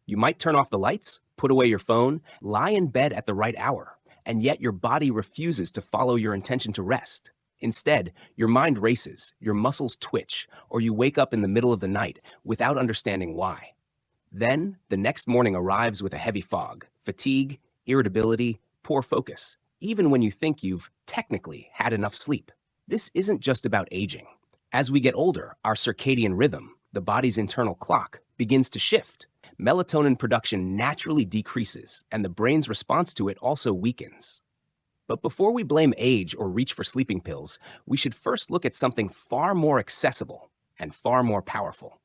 You might turn off the lights, put away your phone, lie in bed at the right hour, and yet your body refuses to follow your intention to rest. Instead, your mind races, your muscles twitch, or you wake up in the middle of the night without understanding why. Then, the next morning arrives with a heavy fog, fatigue, irritability, poor focus, even when you think you've technically had enough sleep. This isn't just about aging. As we get older, our circadian rhythm, the body's internal clock, begins to shift. Melatonin production naturally decreases, and the brain's response to it also weakens. But before we blame age or reach for sleeping pills, we should first look at something far more accessible and far more powerful: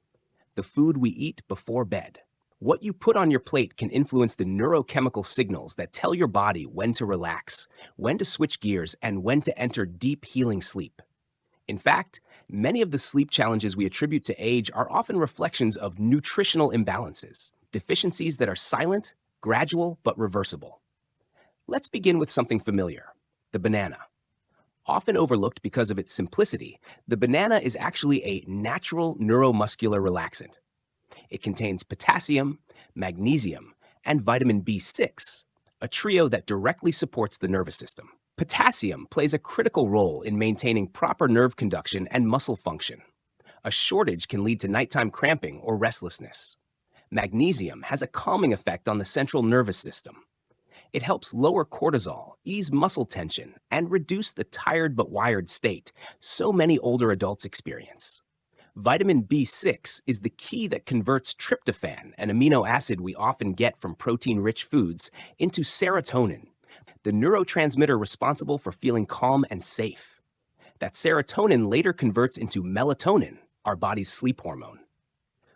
the food we eat before bed. What you put on your plate can influence the neurochemical signals that tell your body when to relax, when to switch gears, and when to enter deep healing sleep. In fact, many of the sleep challenges we attribute to age are often reflections of nutritional imbalances, deficiencies that are silent, gradual, but reversible. Let's begin with something familiar: the banana. Often overlooked because of its simplicity, the banana is actually a natural neuromuscular relaxant. It contains potassium, magnesium, and vitamin B6, a trio that directly supports the nervous system. Potassium plays a critical role in maintaining proper nerve conduction and muscle function. A shortage can lead to nighttime cramping or restlessness. Magnesium has a calming effect on the central nervous system. It helps lower cortisol, ease muscle tension, and reduce the tired but wired state so many older adults experience. Vitamin B6 is the key that converts tryptophan, an amino acid we often get from protein-rich foods, into serotonin, the neurotransmitter responsible for feeling calm and safe. That serotonin later converts into melatonin, our body's sleep hormone.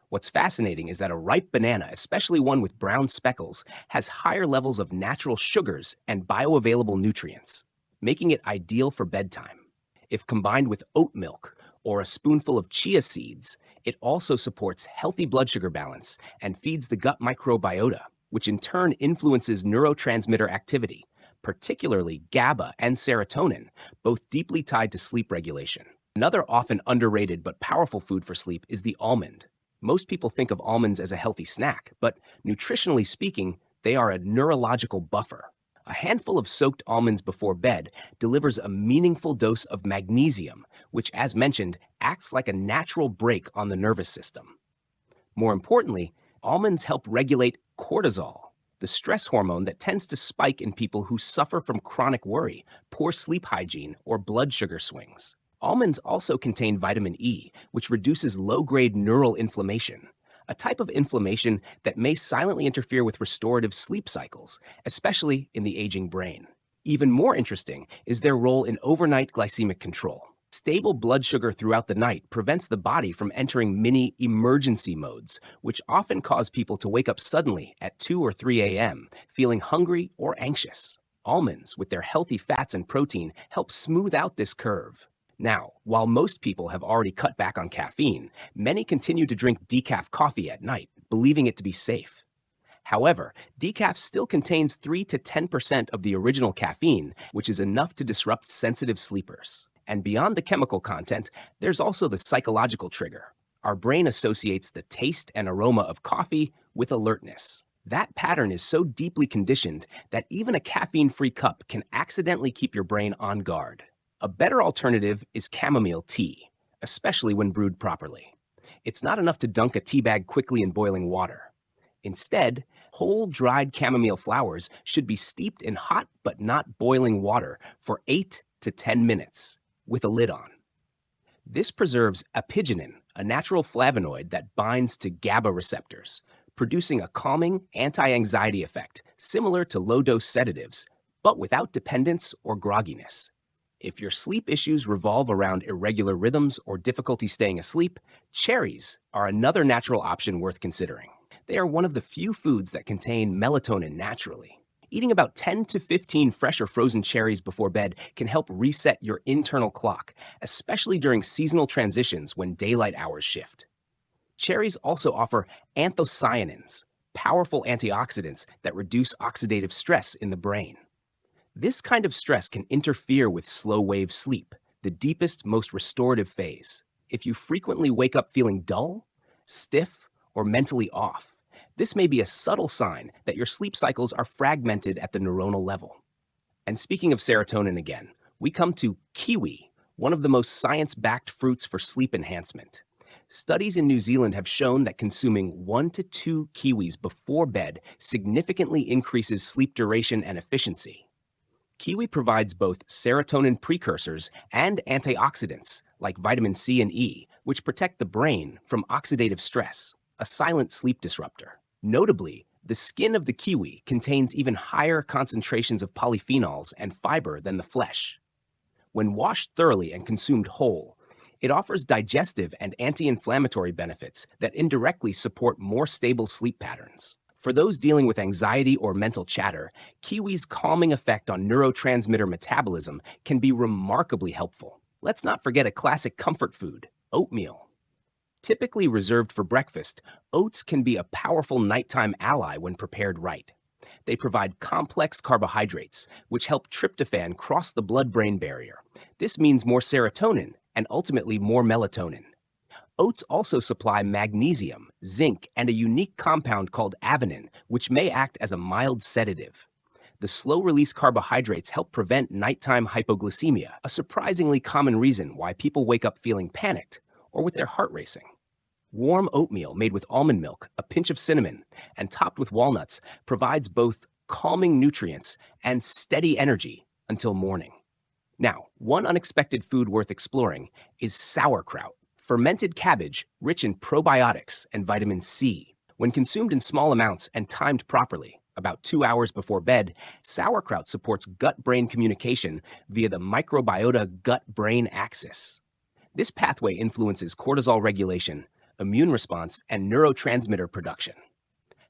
What's fascinating is that a ripe banana, especially one with brown speckles, has higher levels of natural sugars and bioavailable nutrients, making it ideal for bedtime. If combined with oat milk or a spoonful of chia seeds, it also supports healthy blood sugar balance and feeds the gut microbiota, which in turn influences neurotransmitter activity, particularly GABA and serotonin, both deeply tied to sleep regulation. Another often underrated but powerful food for sleep is the almond. Most people think of almonds as a healthy snack, but nutritionally speaking, they are a neurological buffer. A handful of soaked almonds before bed delivers a meaningful dose of magnesium, which, as mentioned, acts like a natural brake on the nervous system. More importantly, almonds help regulate cortisol, the stress hormone that tends to spike in people who suffer from chronic worry, poor sleep hygiene, or blood sugar swings. Almonds also contain vitamin E, which reduces low-grade neural inflammation, a type of inflammation that may silently interfere with restorative sleep cycles, especially in the aging brain. Even more interesting is their role in overnight glycemic control. Stable blood sugar throughout the night prevents the body from entering mini emergency modes, which often cause people to wake up suddenly at 2 or 3 a.m., feeling hungry or anxious. Almonds, with their healthy fats and protein, help smooth out this curve. Now, while most people have already cut back on caffeine, many continue to drink decaf coffee at night, believing it to be safe. However, decaf still contains 3 to 10% of the original caffeine, which is enough to disrupt sensitive sleepers. And beyond the chemical content, there's also the psychological trigger. Our brain associates the taste and aroma of coffee with alertness. That pattern is so deeply conditioned that even a caffeine-free cup can accidentally keep your brain on guard. A better alternative is chamomile tea, especially when brewed properly. It's not enough to dunk a tea bag quickly in boiling water. Instead, whole dried chamomile flowers should be steeped in hot but not boiling water for 8 to 10 minutes, with a lid on. This preserves apigenin, a natural flavonoid that binds to GABA receptors, producing a calming, anti-anxiety effect similar to low-dose sedatives, but without dependence or grogginess. If your sleep issues revolve around irregular rhythms or difficulty staying asleep, cherries are another natural option worth considering. They are one of the few foods that contain melatonin naturally. Eating about 10 to 15 fresh or frozen cherries before bed can help reset your internal clock, especially during seasonal transitions when daylight hours shift. Cherries also offer anthocyanins, powerful antioxidants that reduce oxidative stress in the brain. This kind of stress can interfere with slow-wave sleep, the deepest, most restorative phase. If you frequently wake up feeling dull, stiff, or mentally off, This may be a subtle sign that your sleep cycles are fragmented at the neuronal level. And speaking of serotonin again, we come to kiwi, one of the most science-backed fruits for sleep enhancement. Studies in New Zealand have shown that consuming 1 to 2 kiwis before bed significantly increases sleep duration and efficiency. Kiwi provides both serotonin precursors and antioxidants like vitamin C and E, which protect the brain from oxidative stress, a silent sleep disruptor. Notably, the skin of the kiwi contains even higher concentrations of polyphenols and fiber than the flesh. When washed thoroughly and consumed whole, it offers digestive and anti-inflammatory benefits that indirectly support more stable sleep patterns. For those dealing with anxiety or mental chatter, kiwi's calming effect on neurotransmitter metabolism can be remarkably helpful. Let's not forget a classic comfort food, oatmeal. Typically reserved for breakfast, oats can be a powerful nighttime ally when prepared right. They provide complex carbohydrates, which help tryptophan cross the blood-brain barrier. This means more serotonin and ultimately more melatonin. Oats also supply magnesium, zinc, and a unique compound called avenin, which may act as a mild sedative. The slow-release carbohydrates help prevent nighttime hypoglycemia, a surprisingly common reason why people wake up feeling panicked or with their heart racing. Warm oatmeal made with almond milk, a pinch of cinnamon, and topped with walnuts provides both calming nutrients and steady energy until morning. Now, one unexpected food worth exploring is sauerkraut, fermented cabbage rich in probiotics and vitamin C. When consumed in small amounts and timed properly, about 2 hours before bed, sauerkraut supports gut-brain communication via the microbiota gut-brain axis. This pathway influences cortisol regulation, immune response, and neurotransmitter production.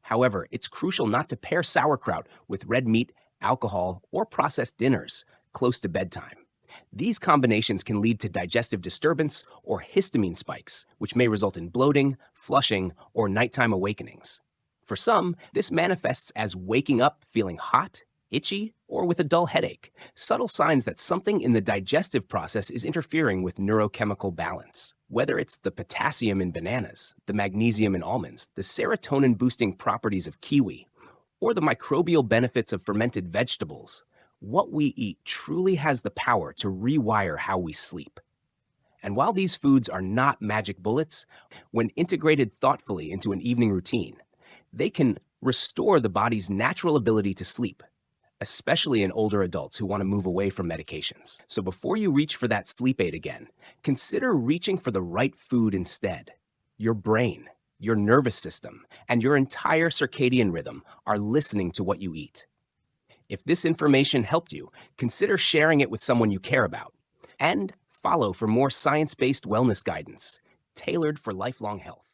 However, it's crucial not to pair sauerkraut with red meat, alcohol, or processed dinners close to bedtime. These combinations can lead to digestive disturbance or histamine spikes, which may result in bloating, flushing, or nighttime awakenings. For some, this manifests as waking up feeling hot, itchy, or with a dull headache, subtle signs that something in the digestive process is interfering with neurochemical balance. Whether it's the potassium in bananas, the magnesium in almonds, the serotonin-boosting properties of kiwi, or the microbial benefits of fermented vegetables, what we eat truly has the power to rewire how we sleep. And while these foods are not magic bullets, when integrated thoughtfully into an evening routine, they can restore the body's natural ability to sleep, especially in older adults who want to move away from medications. So before you reach for that sleep aid again, consider reaching for the right food instead. Your brain, your nervous system, and your entire circadian rhythm are listening to what you eat. If this information helped you, consider sharing it with someone you care about. And follow for more science-based wellness guidance, tailored for lifelong health.